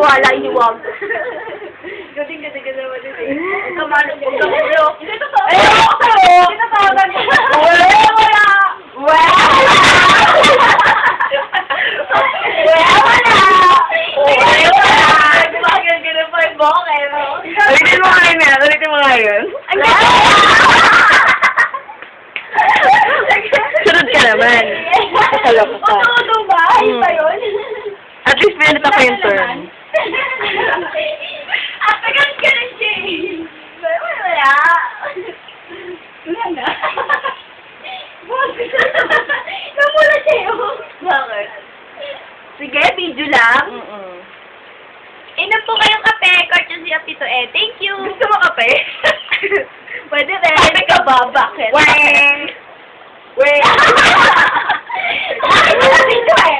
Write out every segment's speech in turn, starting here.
maniwala, iniwag. Gating naman din eh. Kamalok ko ka ulo. Hindi totoo. Eh, totoo. Hindi totoo. Wala. Bakit ganun pa yung bokeh, no? Ulitin mo ngayon yan. Ulitin mo ngayon. Sunod ka naman. Kasalo ka. Totoo ba? Iba yun? At least pinanita pa yung turn. Tagal ka na siya eh. Wala. Wala na. Namula siya yun. Bakit? Sige, video lang. Inom po kayong kape. Courtesy of Tito Ed. Thank you. Gusto mo kape? Pwede rin. Sabi ka ba? Bakit? Weng! Weng! Bakit mo na dito eh?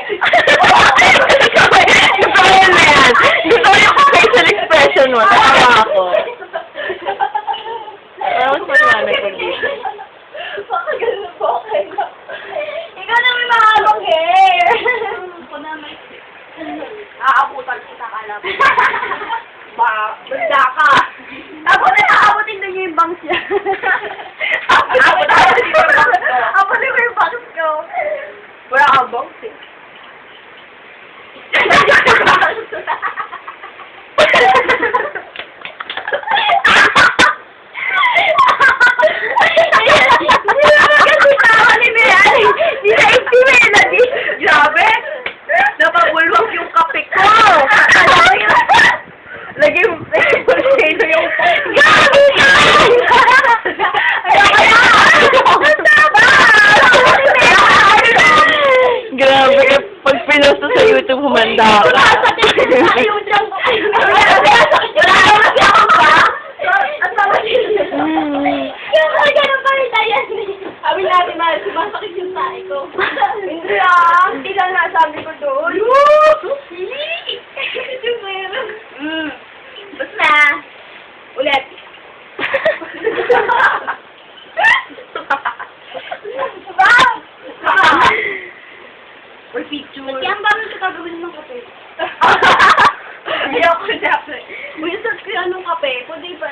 Gusto ko yun na yan. Gusto ko yung facial expression mo. Natawa ako. Parang mas maliwanag ko dito. Baka ganun po kayo. Ikaw na may mahabang hair. Ako na may... Aabutan kita ka lang. Banda ka. Tapos na aabutin doon yung bangs niya. Aabutin mo yung bangs ko. Aabutin mo yung bangs ko. Wala kang bangs eh. Grabe! Napabulwag yung kape ko! Lagi mo sino yung... Gabi ka! Grabe, pag pinost sa YouTube, humanda ako. Sabi natin, mahal, sumasakit yung tae ko. Hindi ah, hindi lang nasabi ko doon. Basta, ulit. Or picture. Ba't yan ba rin gagawin ng kape? Hindi ako dapat. Uy, search ko yan ng kape. Kundi ba?